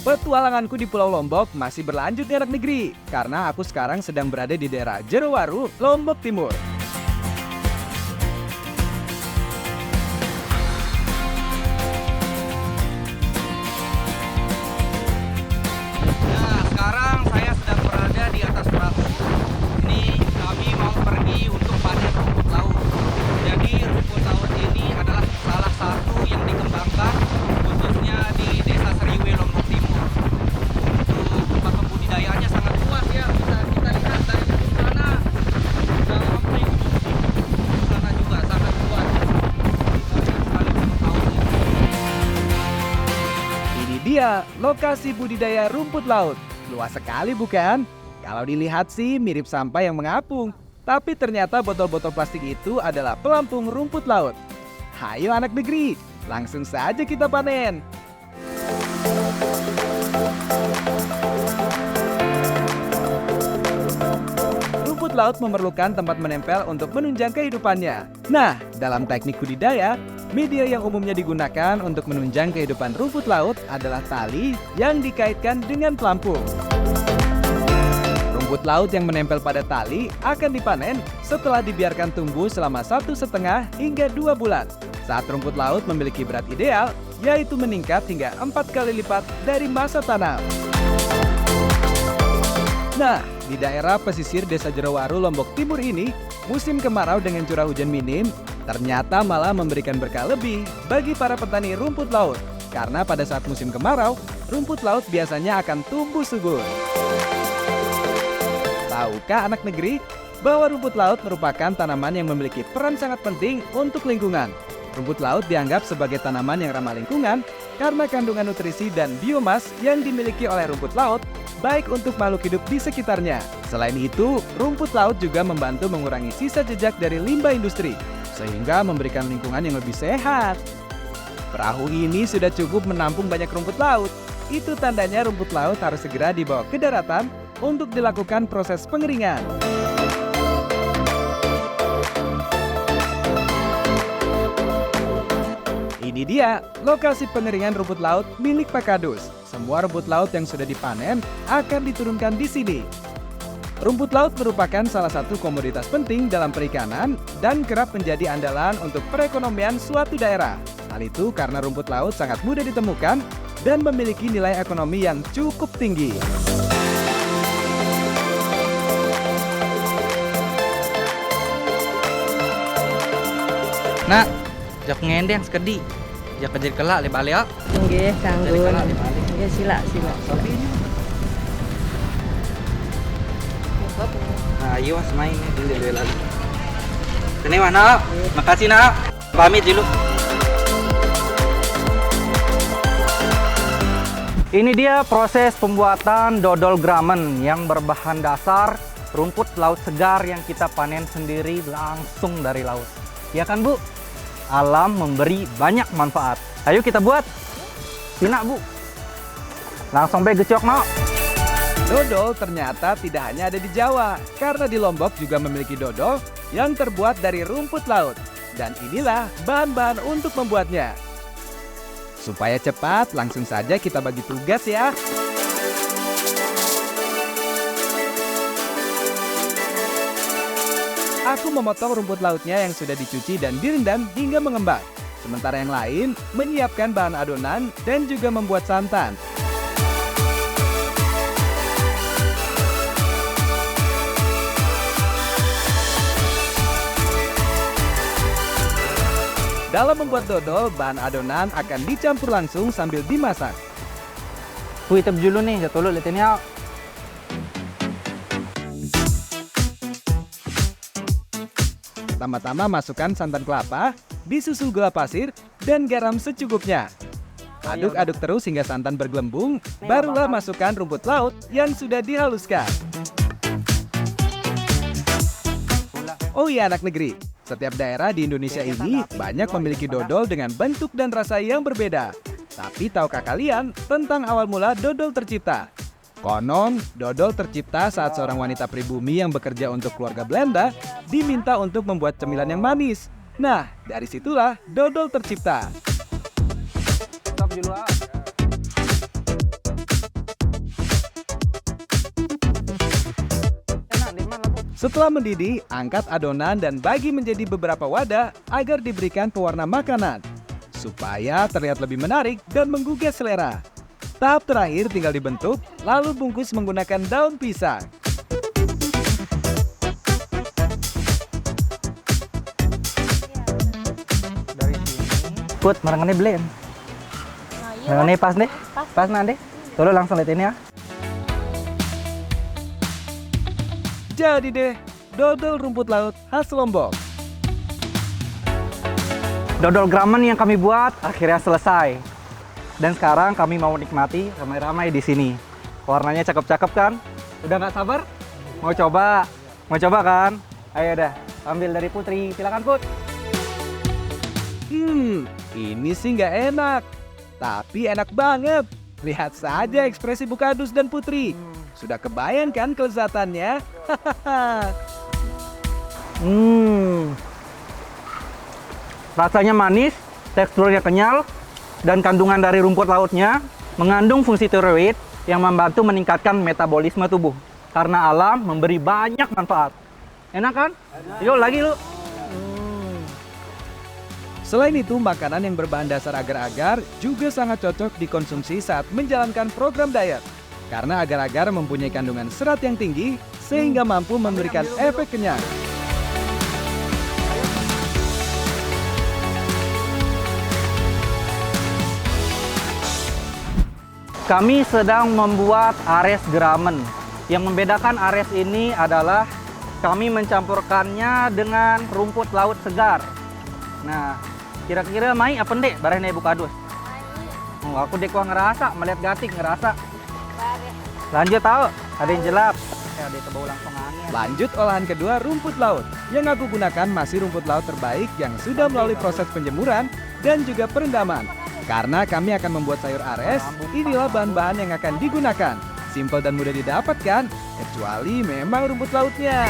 Petualanganku di Pulau Lombok masih berlanjut di anak negeri, karena aku sekarang sedang berada di daerah Jerowaru, Lombok Timur. Nah, sekarang saya sedang berada di atas perahu. Ini kami mau pergi untuk panen rumput laut. Jadi rumput laut ini adalah salah satu yang dikembangkan khususnya di Desa Seriwe, Lombok Timur. Untuk tempat pembudidayaannya sangat luas ya. Bisa kita lihat dari ujung sana sampai ujung sana juga sangat luas. Banyak sekali rumput lautnya. Ini dia lokasi budidaya rumput laut. Luas sekali bukan? Kalau dilihat sih mirip sampah yang mengapung. Tapi ternyata botol-botol plastik itu adalah pelampung rumput laut. Hayo anak negeri, langsung saja kita panen. Rumput laut memerlukan tempat menempel untuk menunjang kehidupannya. Nah, dalam teknik budidaya, media yang umumnya digunakan untuk menunjang kehidupan rumput laut adalah tali yang dikaitkan dengan pelampung. Rumput laut yang menempel pada tali akan dipanen setelah dibiarkan tumbuh selama 1,5 hingga 2 bulan. Saat rumput laut memiliki berat ideal, yaitu meningkat hingga 4 kali lipat dari masa tanam. Nah, di daerah pesisir Desa Jerowaru, Lombok Timur ini, musim kemarau dengan curah hujan minim ternyata malah memberikan berkah lebih bagi para petani rumput laut. Karena pada saat musim kemarau, rumput laut biasanya akan tumbuh subur. Tahukah anak negeri bahwa rumput laut merupakan tanaman yang memiliki peran sangat penting untuk lingkungan? Rumput laut dianggap sebagai tanaman yang ramah lingkungan karena kandungan nutrisi dan biomas yang dimiliki oleh rumput laut baik untuk makhluk hidup di sekitarnya. Selain itu, rumput laut juga membantu mengurangi sisa jejak dari limbah industri, sehingga memberikan lingkungan yang lebih sehat. Perahu ini sudah cukup menampung banyak rumput laut. Itu tandanya rumput laut harus segera dibawa ke daratan untuk dilakukan proses pengeringan. Ini dia lokasi pengeringan rumput laut milik Pak Kadus. Semua rumput laut yang sudah dipanen akan diturunkan di sini. Rumput laut merupakan salah satu komoditas penting dalam perikanan dan kerap menjadi andalan untuk perekonomian suatu daerah. Hal itu karena rumput laut sangat mudah ditemukan dan memiliki nilai ekonomi yang cukup tinggi. Nak, jak ngendeng sekedi. Jak kejil kelak le balik. Nggih, kanggo. Jadi kelak le balik. Ya sila. Tapi ini. Nah, iya was main nih dulu lagi. Sini wah nak. Makasih nak. Pamit dulu. Ini dia proses pembuatan dodol gramen yang berbahan dasar rumput laut segar yang kita panen sendiri langsung dari laut. Ya kan Bu? Alam memberi banyak manfaat. Ayo kita buat. Sina Bu. Langsung be gecok no. Dodol ternyata tidak hanya ada di Jawa, karena di Lombok juga memiliki dodol yang terbuat dari rumput laut. Dan inilah bahan-bahan untuk membuatnya. Supaya cepat, langsung saja kita bagi tugas ya. Aku memotong rumput lautnya yang sudah dicuci dan direndam hingga mengembang. Sementara yang lain menyiapkan bahan adonan dan juga membuat santan. Dalam membuat dodol, bahan adonan akan dicampur langsung sambil dimasak. Bu itap dulu nih, jatuh lu liatin ya. Pertama-tama masukkan santan kelapa, disusul gula pasir, dan garam secukupnya. Aduk-aduk terus hingga santan bergelembung, barulah masukkan rumput laut yang sudah dihaluskan. Oh iya anak negeri, setiap daerah di Indonesia ini banyak memiliki dodol dengan bentuk dan rasa yang berbeda. Tapi tahukah kalian tentang awal mula dodol tercipta? Konon, dodol tercipta saat seorang wanita pribumi yang bekerja untuk keluarga Belanda diminta untuk membuat cemilan yang manis. Nah, dari situlah dodol tercipta. Setelah mendidih, angkat adonan dan bagi menjadi beberapa wadah agar diberikan pewarna makanan, supaya terlihat lebih menarik dan menggugah selera. Tahap terakhir tinggal dibentuk, lalu bungkus menggunakan daun pisang. Dari sini. Put, merengannya blend. Merengannya pas deh. Pas nanti. Tolong langsung lihat ini ya. Jadi deh, dodol rumput laut khas Lombok. Dodol gramen yang kami buat akhirnya selesai. Dan sekarang kami mau nikmati ramai-ramai di sini. Warnanya cakep-cakep kan? Udah nggak sabar? Mau coba? Mau coba kan? Ayo dah, ambil dari Putri. Silakan Put. Ini sih nggak enak. Tapi enak banget. Lihat saja ekspresi Bu Kadus dan Putri. Sudah kebayang kan kelezatannya? Rasanya manis, teksturnya kenyal, dan kandungan dari rumput lautnya mengandung fungsi tiroid yang membantu meningkatkan metabolisme tubuh. Karena alam memberi banyak manfaat. Enak kan? Yuk lagi lu. Selain itu, makanan yang berbahan dasar agar-agar juga sangat cocok dikonsumsi saat menjalankan program diet. Karena agar-agar mempunyai kandungan serat yang tinggi, sehingga mampu memberikan efek kenyang. Kami sedang membuat ares gramen. Yang membedakan ares ini adalah kami mencampurkannya dengan rumput laut segar. Nah, kira-kira mai apa ndek bareng Bu Kadus? Oh, aku dek ngerasa, melihat gatik ngerasa. Lanjut tahu, ada yang jelap. Ada yang bau langsung angin. Lanjut olahan kedua, rumput laut. Yang aku gunakan masih rumput laut terbaik yang sudah melalui proses penjemuran dan juga perendaman. Karena kami akan membuat sayur ares, inilah bahan-bahan yang akan digunakan. Simpel dan mudah didapatkan, kecuali memang rumput lautnya.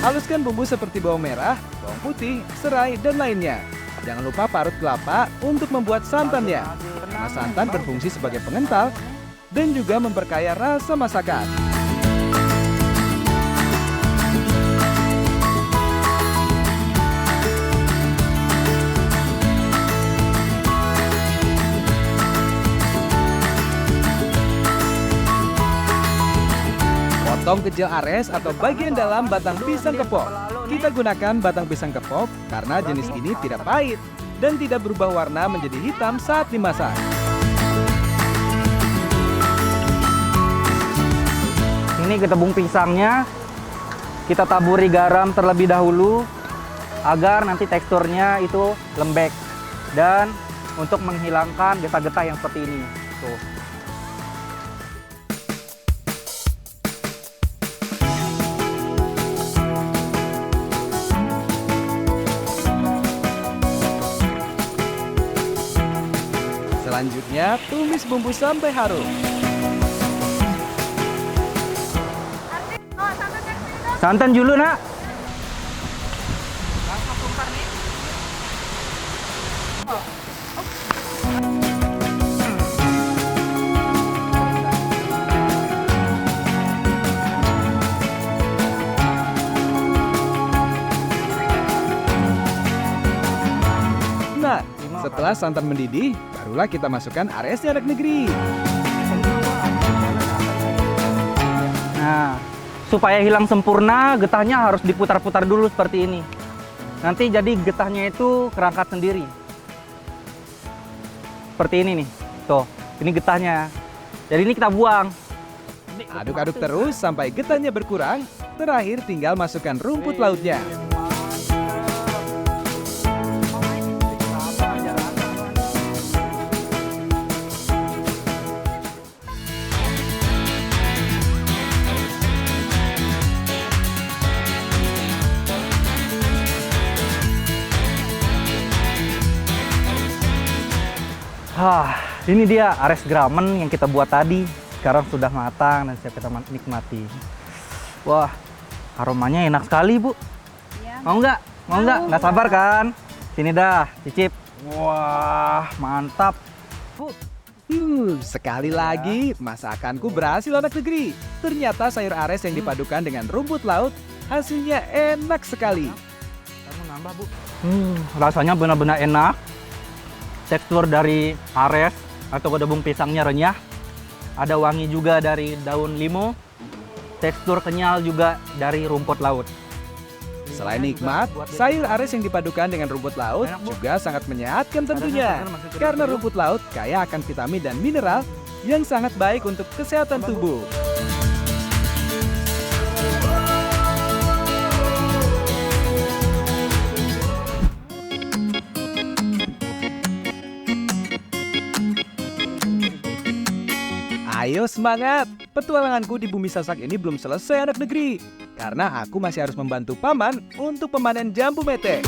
Haluskan bumbu seperti bawang merah, bawang putih, serai, dan lainnya. Jangan lupa parut kelapa untuk membuat santannya. Karena santan berfungsi sebagai pengental dan juga memperkaya rasa masakan. Potong kecil ares atau bagian dalam batang pisang kepok. Kita gunakan batang pisang kepok karena jenis ini tidak pahit dan tidak berubah warna menjadi hitam saat dimasak. Ini ketebung pisangnya kita taburi garam terlebih dahulu agar nanti teksturnya itu lembek dan untuk menghilangkan getah-getah yang seperti ini. Tuh. Selanjutnya, tumis bumbu sampai harum. Santan dulu nak. Nah, setelah santan mendidih, barulah kita masukkan aresnya anak negeri. Nah, supaya hilang sempurna, getahnya harus diputar-putar dulu seperti ini. Nanti jadi getahnya itu kerangkat sendiri. Seperti ini nih. Tuh, ini getahnya. Jadi ini kita buang. Aduk-aduk terus sampai getahnya berkurang. Terakhir tinggal masukkan rumput lautnya. Ini dia ares gramen yang kita buat tadi. Sekarang sudah matang dan siap kita nikmati. Wah, aromanya enak sekali, Bu. Ya, Mau nggak? Mau nggak? Nggak sabar kan? Sini dah, cicip. Wah, mantap. Bu, Sekali lagi, masakanku berhasil anak negeri. Ternyata sayur ares yang dipadukan dengan rumput laut, hasilnya enak sekali. Kamu nambah, Bu. Rasanya benar-benar enak. Tekstur dari ares atau gedebung pisangnya renyah. Ada wangi juga dari daun limo. Tekstur kenyal juga dari rumput laut. Selain nikmat, sayur ares yang dipadukan dengan rumput laut juga sangat menyehatkan tentunya. Karena rumput laut kaya akan vitamin dan mineral yang sangat baik untuk kesehatan tubuh. Ayo semangat! Petualanganku di bumi Sasak ini belum selesai anak negeri. Karena aku masih harus membantu paman untuk memanen jambu mete.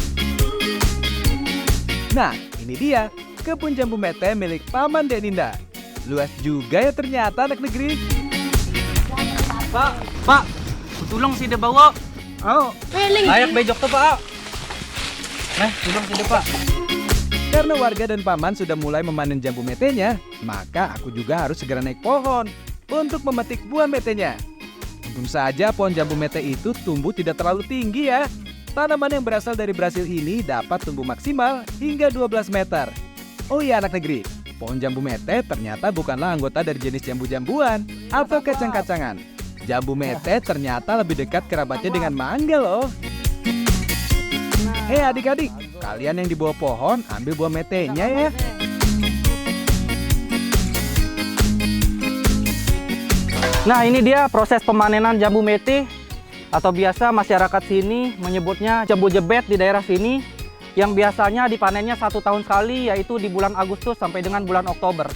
Nah, ini dia kebun jambu mete milik paman Deninda. Luas juga ya ternyata anak negeri. Pak, tulung si de bawa. Oh, Layak bejok tuh, Pak. Tulung si de, Pak. karena warga dan paman sudah mulai memanen jambu metenya, maka aku juga harus segera naik pohon untuk memetik buah metenya. Untung saja pohon jambu mete itu tumbuh tidak terlalu tinggi ya. Tanaman yang berasal dari Brasil ini dapat tumbuh maksimal hingga 12 meter. Oh iya anak negeri, pohon jambu mete ternyata bukanlah anggota dari jenis jambu-jambuan atau kacang-kacangan. Jambu mete ternyata lebih dekat kerabatnya dengan mangga loh. Hei adik-adik, kalian yang di bawah pohon ambil buah metenya ya. Nah, ini dia proses pemanenan jambu mete atau biasa masyarakat sini menyebutnya jambu jebet di daerah sini, yang biasanya dipanennya 1 tahun sekali, yaitu di bulan Agustus sampai dengan bulan Oktober.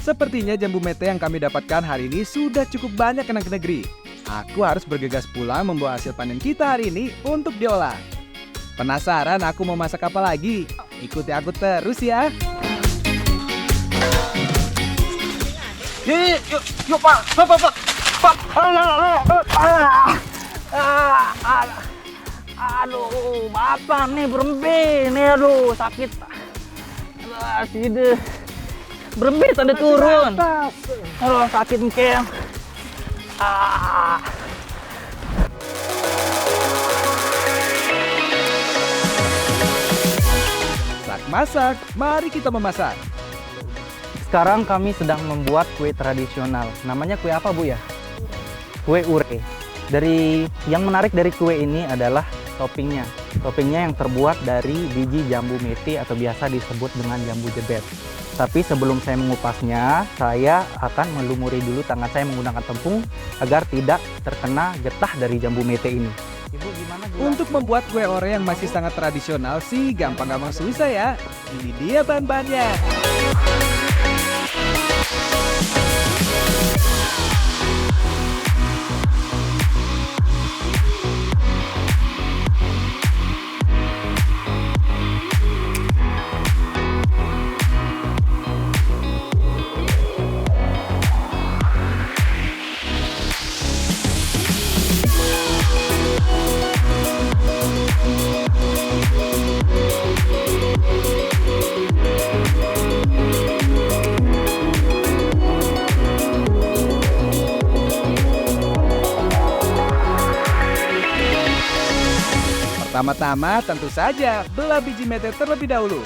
Sepertinya jambu mete yang kami dapatkan hari ini sudah cukup banyak anak negeri. Aku harus bergegas pulang membawa hasil panen kita hari ini untuk diolah. Penasaran aku mau masak apa lagi? Ikuti aku terus ya. Yuk Pak. Aduh, Bapak nih berembe nih, aduh sakit. Sini berembe tanda turun. Aduh sakit mungkin. Saat masak, mari kita memasak. Sekarang kami sedang membuat kue tradisional. Namanya kue apa, Bu ya? Kue ure. Yang menarik dari kue ini adalah toppingnya. Toppingnya yang terbuat dari biji jambu mete atau biasa disebut dengan jambu jebet. Tapi sebelum saya mengupasnya, saya akan melumuri dulu tangan saya menggunakan tepung agar tidak terkena getah dari jambu mete ini. Ibu gimana? Untuk membuat kue ore yang masih sangat tradisional sih gampang-gampang susah ya. Ini dia bahan-bahannya. Pertama-tama tentu saja belah biji mete terlebih dahulu.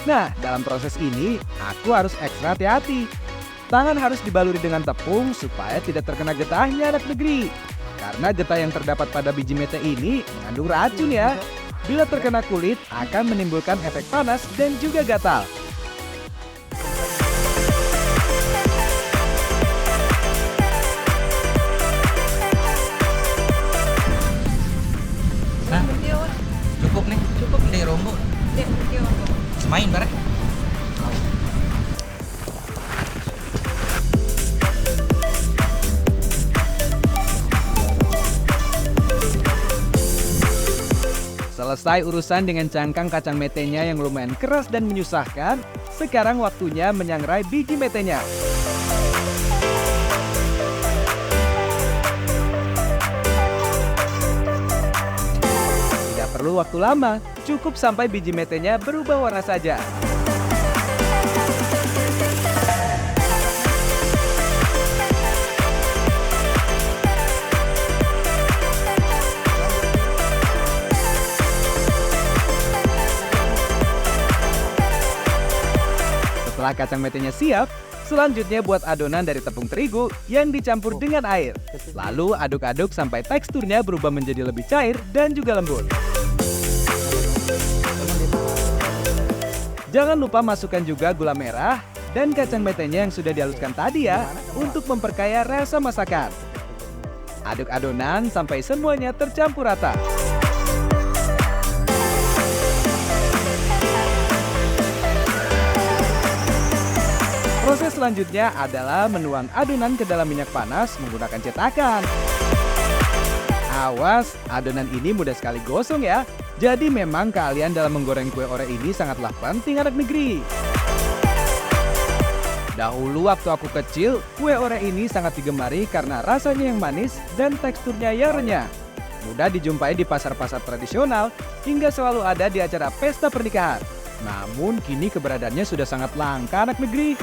Nah, dalam proses ini aku harus ekstra hati-hati. Tangan harus dibaluri dengan tepung supaya tidak terkena getahnya anak negeri. Karena getah yang terdapat pada biji mete ini mengandung racun ya. Bila terkena kulit akan menimbulkan efek panas dan juga gatal. Cukup nih rombo. Main bareng. Selesai urusan dengan cangkang kacang metenya yang lumayan keras dan menyusahkan, sekarang waktunya menyangrai biji metenya. Tidak perlu waktu lama, cukup sampai biji metenya berubah warna saja. Setelah kacang metenya siap, selanjutnya buat adonan dari tepung terigu yang dicampur dengan air. Lalu aduk-aduk sampai teksturnya berubah menjadi lebih cair dan juga lembut. Jangan lupa masukkan juga gula merah dan kacang metenya yang sudah dihaluskan tadi ya, untuk memperkaya rasa masakan. Aduk adonan sampai semuanya tercampur rata. Proses selanjutnya adalah menuang adonan ke dalam minyak panas menggunakan cetakan. Awas, adonan ini mudah sekali gosong ya. Jadi memang keahlian dalam menggoreng kue orek ini sangatlah penting anak negeri. Dahulu waktu aku kecil, kue orek ini sangat digemari karena rasanya yang manis dan teksturnya yang renyah. Mudah dijumpai di pasar-pasar tradisional hingga selalu ada di acara pesta pernikahan. Namun kini keberadaannya sudah sangat langka anak negeri.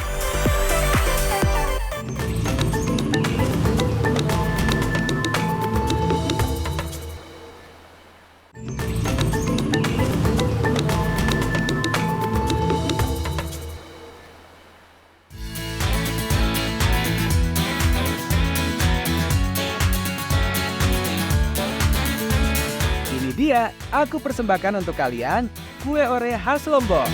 Dia, aku persembahkan untuk kalian kue orek khas Lombok.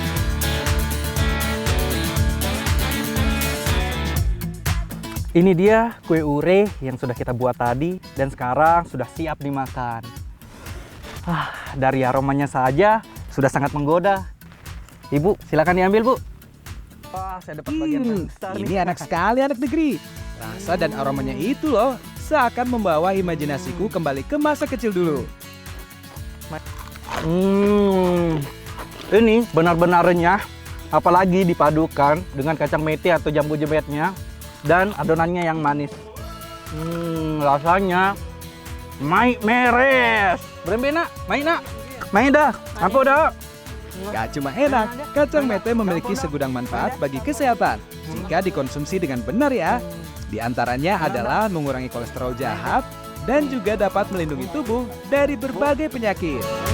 Ini dia kue ure yang sudah kita buat tadi dan sekarang sudah siap dimakan. Dari aromanya saja sudah sangat menggoda. Ibu, silakan diambil, Bu. Wah, saya dapat bagian besar Ini nih. enak sekali anak negeri. Rasa dan aromanya itu loh, seakan membawa imajinasiku kembali ke masa kecil dulu. Ini benar-benar renyah, apalagi dipadukan dengan kacang mete atau jambu jebetnya dan adonannya yang manis. Rasanya mai meres. Berembe nak, mai nak, mai dah, apa dah? Gak cuma enak, kacang mete memiliki segudang manfaat bagi kesehatan jika dikonsumsi dengan benar ya. Di antaranya adalah mengurangi kolesterol jahat dan juga dapat melindungi tubuh dari berbagai penyakit.